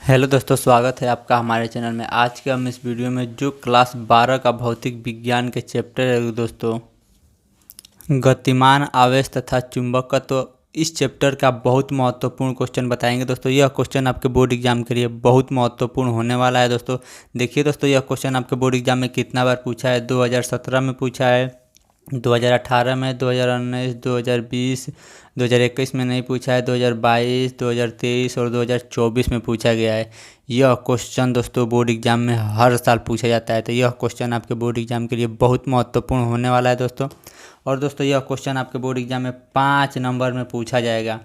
Hello दोस्तों, स्वागत है आपका हमारे चैनल में। आज के हम इस वीडियो में जो क्लास 12 का भौतिक विज्ञान के चैप्टर है दोस्तों, गतिमान आवेश तथा चुंबकत्व, तो इस चैप्टर का बहुत महत्वपूर्ण क्वेश्चन बताएंगे दोस्तों। यह क्वेश्चन आपके बोर्ड एग्जाम के लिए बहुत महत्वपूर्ण होने वाला है दोस्तों। देखिए दोस्तों, यह क्वेश्चन आपके बोर्ड एग्जाम में कितना बार पूछा है। 2017 में पूछा है, 2018 में, 2019, 2020, 2021 में नहीं पूछा है, 2022, 2023 और 2024 में पूछा गया है। यह क्वेश्चन दोस्तों बोर्ड एग्जाम में हर साल पूछा जाता है, तो यह क्वेश्चन आपके बोर्ड एग्जाम के लिए बहुत महत्वपूर्ण होने वाला है दोस्तों। और दोस्तों यह क्वेश्चन आपके बोर्ड एग्जाम में 5 नंबर में पूछा जाएगा।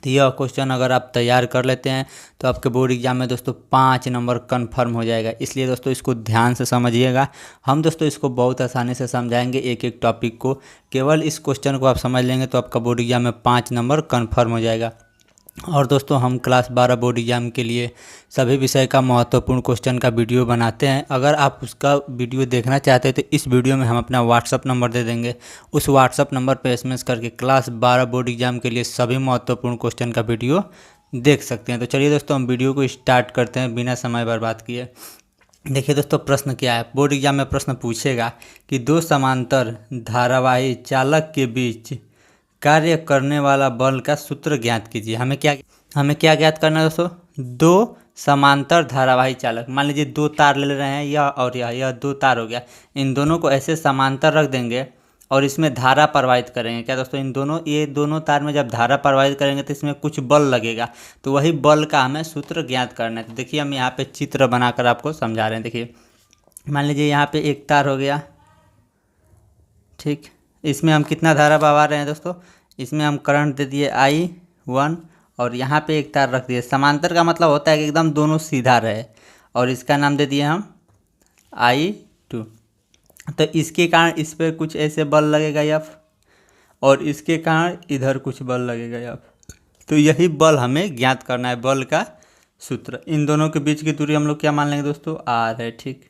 तो यह क्वेश्चन अगर आप तैयार कर लेते हैं तो आपके बोर्ड एग्जाम में दोस्तों 5 नंबर कन्फर्म हो जाएगा। इसलिए दोस्तों इसको ध्यान से समझिएगा। हम दोस्तों इसको बहुत आसानी से समझाएंगे, एक एक टॉपिक को। केवल इस क्वेश्चन को आप समझ लेंगे तो आपका बोर्ड एग्जाम में 5 नंबर कन्फर्म हो जाएगा। और दोस्तों हम क्लास 12 बोर्ड एग्जाम के लिए सभी विषय का महत्वपूर्ण क्वेश्चन का वीडियो बनाते हैं। अगर आप उसका वीडियो देखना चाहते हैं तो इस वीडियो में हम अपना व्हाट्सअप नंबर दे देंगे। उस व्हाट्सअप नंबर पर एसएमएस करके क्लास 12 बोर्ड एग्जाम के लिए सभी महत्वपूर्ण क्वेश्चन का वीडियो देख सकते हैं। तो चलिए दोस्तों हम वीडियो को स्टार्ट करते हैं बिना समय बर्बाद किए। देखिए दोस्तों प्रश्न क्या है। बोर्ड एग्जाम में प्रश्न पूछेगा कि दो समांतर धारावाही चालक के बीच कार्य करने वाला बल का सूत्र ज्ञात कीजिए। हमें क्या ज्ञात करना है दोस्तों? दो समांतर धारावाही चालक, मान लीजिए दो तार ले रहे हैं, यह और यह दो तार हो गया। इन दोनों को ऐसे समांतर रख देंगे और इसमें धारा प्रवाहित करेंगे। क्या दोस्तों? ये दोनों तार में जब धारा प्रवाहित करेंगे तो इसमें कुछ बल लगेगा, तो वही बल का हमें सूत्र ज्ञात करना है। तो देखिए हम यहाँ पे चित्र बनाकर आपको समझा रहे हैं। देखिए मान लीजिए यहाँ पे एक तार हो गया, ठीक। इसमें हम कितना धारा बहा रहे हैं दोस्तों? इसमें हम करंट दे दिए I1 और यहाँ पे एक तार रख दिए। समांतर का मतलब होता है कि एकदम दोनों सीधा रहे, और इसका नाम दे दिए हम I2। तो इसके कारण इस पर कुछ ऐसे बल लगेगा F, और इसके कारण इधर कुछ बल लगेगा F। तो यही बल हमें ज्ञात करना है, बल का सूत्र। इन दोनों के बीच की दूरी हम लोग क्या मान लेंगे दोस्तों? R है, ठीक।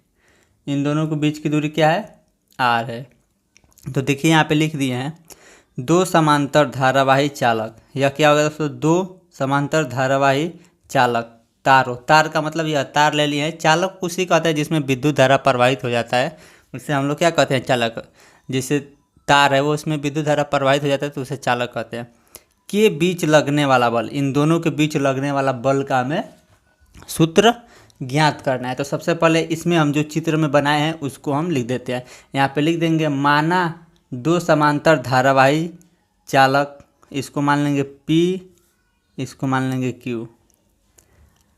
इन दोनों के बीच की दूरी क्या है? R है। तो देखिए यहाँ पे लिख दिए हैं दो समांतर धारावाही चालक। यह क्या होगा दोस्तों? दो समांतर धारावाही चालक। तार का मतलब यह तार ले लिए हैं। चालक उसी कहते हैं जिसमें विद्युत धारा प्रवाहित हो जाता है, उसे हम लोग क्या कहते हैं? चालक। जिससे तार है वो उसमें विद्युत धारा प्रवाहित हो जाता है तो उसे चालक कहते हैं। के बीच लगने वाला बल, इन दोनों के बीच लगने वाला बल का हमें सूत्र ज्ञात करना है। तो सबसे पहले इसमें हम जो चित्र में बनाए हैं उसको हम लिख देते हैं। यहाँ पे लिख देंगे माना दो समांतर धारावाही चालक, इसको मान लेंगे P, इसको मान लेंगे Q,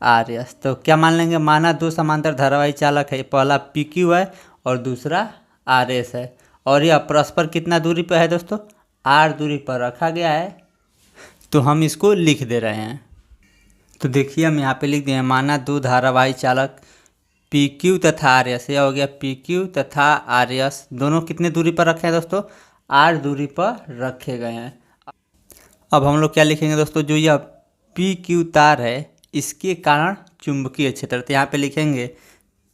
RS। तो क्या मान लेंगे? माना दो समांतर धारावाही चालक है, पहला PQ है और दूसरा RS है, और यह परस्पर कितना दूरी पर है दोस्तों? R दूरी पर रखा गया है, तो हम इसको लिख दे रहे हैं। तो देखिए हम यहाँ पे लिख दिए माना दो धारावाही चालक PQ तथा RS। यह हो गया PQ तथा RS, दोनों कितने दूरी पर रखे हैं दोस्तों? R दूरी पर रखे गए हैं। अब हम लोग क्या लिखेंगे दोस्तों? जो यह PQ तार है इसके कारण चुंबकीय क्षेत्र, तो यहाँ पे लिखेंगे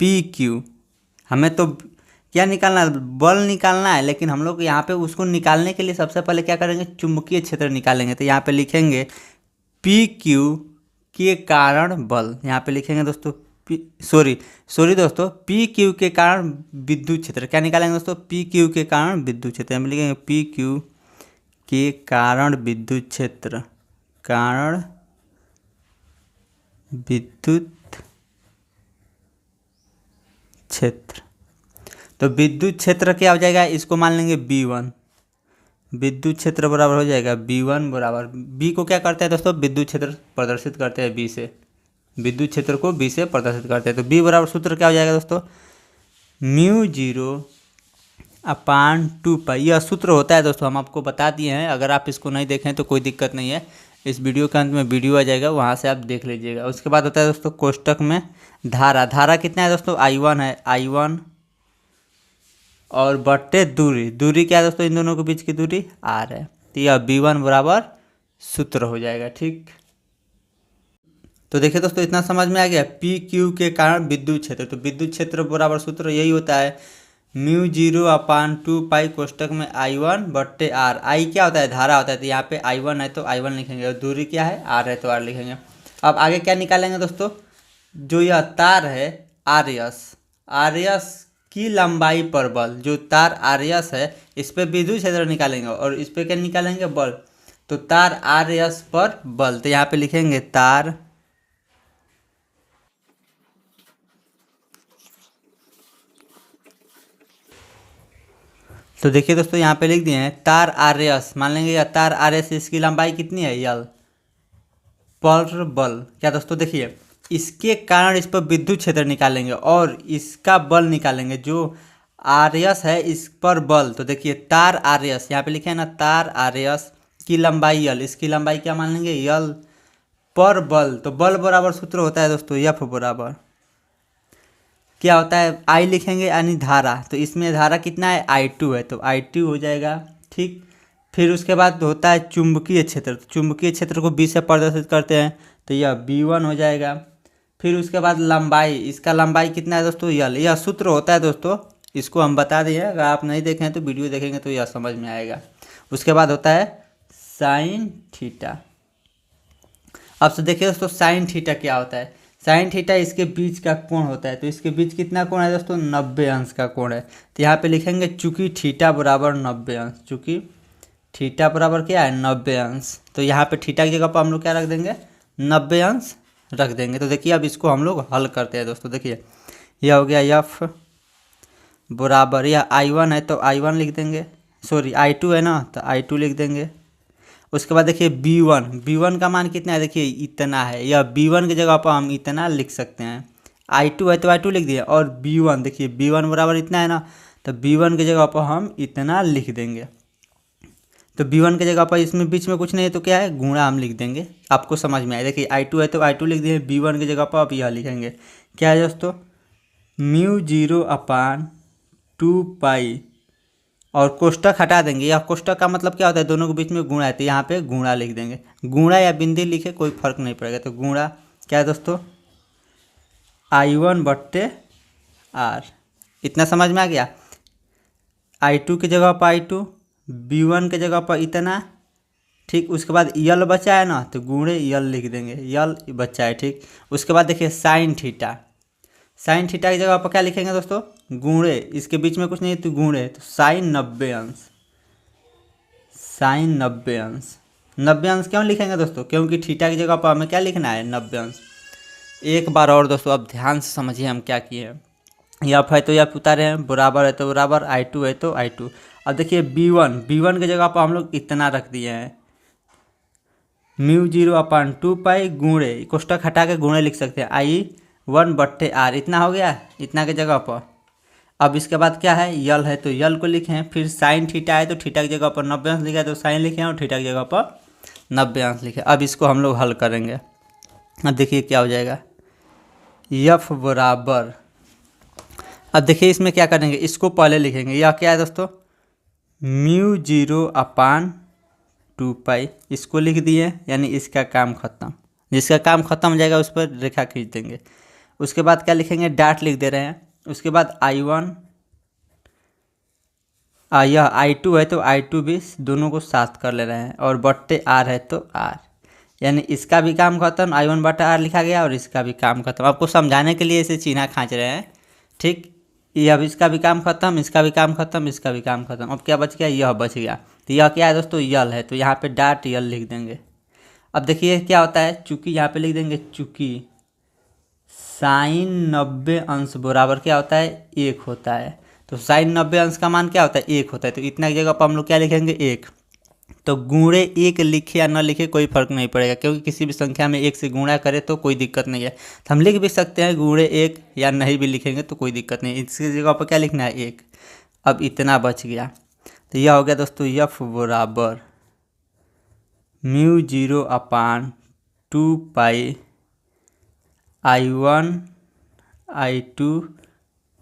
PQ। हमें तो क्या निकालना है? बल निकालना है, लेकिन हम लोग यहाँ पे उसको निकालने के लिए सबसे पहले क्या करेंगे? चुंबकीय क्षेत्र निकालेंगे। तो यहाँ पे लिखेंगे PQ के कारण बल। यहाँ पे लिखेंगे दोस्तों सॉरी दोस्तों, PQ के कारण विद्युत क्षेत्र। क्या निकालेंगे दोस्तों? PQ के कारण विद्युत क्षेत्र। हम लिखेंगे PQ के कारण विद्युत क्षेत्र, कारण विद्युत क्षेत्र। तो विद्युत क्षेत्र क्या हो जाएगा? इसको मान लेंगे V1। विद्युत क्षेत्र बराबर हो जाएगा V1 बराबर, B को क्या करते हैं दोस्तों? विद्युत क्षेत्र प्रदर्शित करते हैं B से, विद्युत क्षेत्र को B से प्रदर्शित करते हैं। तो B बराबर सूत्र क्या हो जाएगा दोस्तों? μ0/2π। यह सूत्र होता है दोस्तों, हम आपको बता दिए हैं। अगर आप इसको नहीं देखें तो कोई दिक्कत नहीं है, इस वीडियो के अंत में वीडियो आ जाएगा, वहाँ से आप देख लीजिएगा। उसके बाद होता है दोस्तों कोष्टक में धारा कितना है दोस्तों? I1 है, I1 और बट्टे दूरी क्या है दोस्तों? इन दोनों के बीच की दूरी R है। तो यह V1 बराबर सूत्र हो जाएगा, ठीक। तो देखिए दोस्तों इतना समझ में आ गया। PQ के कारण विद्युत क्षेत्र, तो विद्युत क्षेत्र बराबर सूत्र यही होता है μ0/2π कोष्टक में I1/R। I क्या होता है? धारा होता है। तो यहाँ पे I1 है तो I1 लिखेंगे, और दूरी क्या है? R है तो R लिखेंगे। अब आगे क्या निकालेंगे दोस्तों? जो यह तार है आर एस, आर एस की लंबाई पर बल, जो तार आर एस है इस पे विद्युत क्षेत्र निकालेंगे और इस पे क्या निकालेंगे, बल। तो तार आर एस पर बल, तो यहाँ पे लिखेंगे तार, तो देखिए दोस्तों यहाँ पे लिख दिए हैं तार आर एस, मान लेंगे यह तार आर एस, इसकी लंबाई कितनी है यल, पर बल। क्या दोस्तों देखिए, इसके कारण इस पर विद्युत क्षेत्र निकालेंगे और इसका बल निकालेंगे, जो आर एस है इस पर बल। तो देखिए तार आर एस, यहाँ पे लिखे हैं ना तार आर एस की लंबाई यल, इसकी लंबाई क्या मान लेंगे यल पर बल। तो बल बराबर सूत्र होता है दोस्तों एफ बराबर क्या होता है, आई लिखेंगे यानी धारा, तो इसमें धारा कितना है I2 है, तो I2 हो जाएगा। ठीक, फिर उसके बाद होता है चुंबकीय क्षेत्र, तो चुंबकीय क्षेत्र को B से प्रदर्शित करते हैं, तो यह B1 हो जाएगा। फिर उसके बाद लंबाई, इसका लंबाई कितना है दोस्तों यल, यह सूत्र होता है दोस्तों, इसको हम बता दिए, अगर आप नहीं देखें तो वीडियो देखेंगे तो यह समझ में आएगा। उसके बाद होता है साइन थीटा। अब से देखिए दोस्तों साइन थीटा क्या होता है, साइन थीटा इसके बीच का कोण होता है, तो इसके बीच कितना कोण है दोस्तों 90 अंश का कोण है। तो यहाँ पे लिखेंगे चूंकि थीटा बराबर 90 अंश, चूंकि थीटा बराबर क्या है 90 अंश, तो यहाँ पे थीटा की जगह पर हम लोग क्या रख देंगे 90 अंश रख देंगे। तो देखिए अब इसको हम लोग हल करते हैं दोस्तों, देखिए यह हो गया एफ बराबर, यह I1 है तो I1 लिख देंगे, सॉरी I2 है ना तो I2 लिख देंगे। उसके बाद देखिए B1 का मान कितना है, देखिए इतना है, यह B1 की जगह पर हम इतना लिख सकते हैं। I2 है तो I2 लिख दिए, और B1 देखिए B1 बराबर इतना है ना, तो B1 की जगह पर हम इतना लिख देंगे। तो B1 की जगह पर इसमें बीच में कुछ नहीं है तो क्या है गुणा हम लिख देंगे, आपको समझ में आए। देखिए I2 है तो I2 लिख दिए, B1 की जगह पर अब यह लिखेंगे क्या है दोस्तों μ0/2π, और कोष्टक हटा देंगे, या कोष्टक का मतलब क्या होता है दोनों के बीच में गुणा है, तो यहाँ पे गुणा लिख देंगे, गुणा या बिंदी लिखे कोई फर्क नहीं पड़ेगा। तो गुणा क्या है दोस्तों I1/R, इतना समझ में आ गया। I2 की जगह पर I2, B1 की जगह पर इतना, ठीक। उसके बाद यल बचा है ना तो गुणे यल लिख देंगे, यल बचा है, ठीक। उसके बाद देखिए साइन थीटा, साइन थीटा की जगह पर क्या लिखेंगे दोस्तों गुणे, इसके बीच में कुछ नहीं है तो गुणे, तो साइन 90 अंश, साइन 90 अंश। 90 अंश क्यों लिखेंगे दोस्तों, क्योंकि थीटा की जगह पर हमें क्या लिखना है 90 अंश। एक बार और दोस्तों अब ध्यान से समझिए हम क्या किए हैं, एफ है तो एफ उतारे हैं, बराबर है तो बराबर, I2 है तो I2। अब देखिए B1 की जगह पर हम लोग इतना रख दिए हैं μ0/2π गुणे, कोष्टक हटा के गुणे लिख सकते हैं I1/R, इतना हो गया इतना के जगह पर। अब इसके बाद क्या है यल है तो यल को लिखें, फिर साइन थीटा है तो थीटा की जगह पर 90 अंश लिखा है तो साइन लिखे और थीटा की जगह पर 90 अंश लिखे। अब इसको हम लोग हल करेंगे, अब देखिए क्या हो जाएगा एफ बराबर, अब देखिए इसमें क्या करेंगे, इसको पहले लिखेंगे, यह क्या है दोस्तों μ0/2π, इसको लिख दिए, यानी इसका काम खत्म, जिसका काम खत्म हो जाएगा उस पर रेखा खींच देंगे। उसके बाद क्या लिखेंगे डाट लिख दे रहे हैं। उसके बाद I1, यह I2 है तो I2 भी दोनों को साथ कर ले रहे हैं, और बट्टे R है तो R, यानी इसका भी काम खत्म, I1/R लिखा गया और इसका भी काम खत्म। आपको समझाने के लिए इसे चिन्ह खींच रहे हैं, ठीक। ये अब इसका भी काम खत्म, इसका भी काम खत्म, इसका भी काम खत्म, अब क्या बच गया यह बच गया। तो यह क्या है दोस्तों यल है, तो यहाँ पे डाट यल लिख देंगे। अब देखिए क्या होता है, चूंकि यहाँ पे लिख देंगे चूंकि साइन 90 अंश बराबर क्या होता है 1 होता है, तो साइन 90 अंश का मान क्या होता है 1 होता है, तो इतना की जगह पर हम लोग क्या लिखेंगे 1। तो गुणे 1 लिखे या न लिखे कोई फर्क नहीं पड़ेगा, क्योंकि किसी भी संख्या में 1 से गुणा करे तो कोई दिक्कत नहीं है। तो हम लिख भी सकते हैं गुणे 1, या नहीं भी लिखेंगे तो कोई दिक्कत नहीं, इसकी जगह पर क्या लिखना है 1। अब इतना बच गया, तो यह हो गया दोस्तों एफ बराबर μ0/2π I1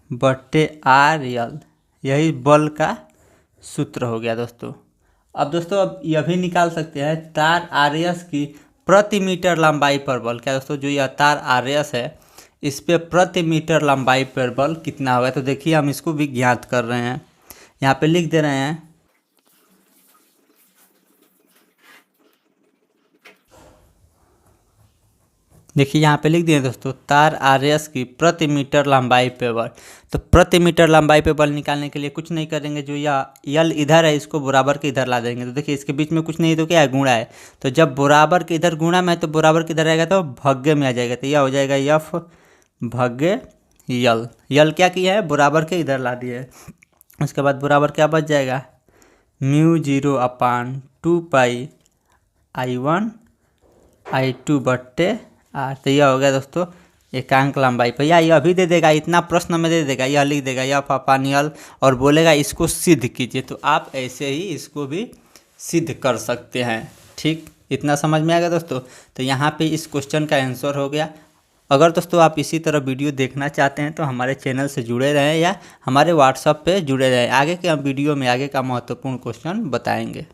I2/RL, यही बल का सूत्र हो गया दोस्तों। अब दोस्तों अब यह भी निकाल सकते हैं तार RS की प्रति मीटर लंबाई पर बल। क्या दोस्तों जो यह तार RS है इस पे प्रति मीटर लंबाई पर बल कितना होगा, तो देखिए हम इसको भी ज्ञात कर रहे हैं, यहाँ पे लिख दे रहे हैं देखिए यहाँ पे लिख दिए दोस्तों, तार आरएस की प्रति मीटर लंबाई पे बल। तो प्रति मीटर लंबाई पे बल निकालने के लिए कुछ नहीं करेंगे, जो यह यल इधर है इसको बराबर के इधर ला देंगे। तो देखिए इसके बीच में कुछ नहीं, तो क्या है, गुणा है। तो जब बराबर के इधर गुणा में है तो बराबर के इधर आएगा तो भाग्य में आ जाएगा। तो यह हो जाएगा यफ भाग्य यल। यल क्या किया है, बराबर के इधर ला दिया है। उसके बाद बराबर क्या बच जाएगा, μ0/2 पाई I1 I2 बट्टे आर। तो यह हो गया दोस्तों एकांक लंबाई पर। या यह भी दे देगा, इतना प्रश्न में दे देगा, यह लिख देगा यह पापानियल और बोलेगा इसको सिद्ध कीजिए। तो आप ऐसे ही इसको भी सिद्ध कर सकते हैं। ठीक, इतना समझ में आ गया दोस्तों। तो यहाँ पे इस क्वेश्चन का आंसर हो गया। अगर दोस्तों आप इसी तरह वीडियो देखना चाहते हैं तो हमारे चैनल से जुड़े रहें या हमारे व्हाट्सएप पे जुड़े रहें। आगे के हम वीडियो में आगे का महत्वपूर्ण क्वेश्चन बताएंगे।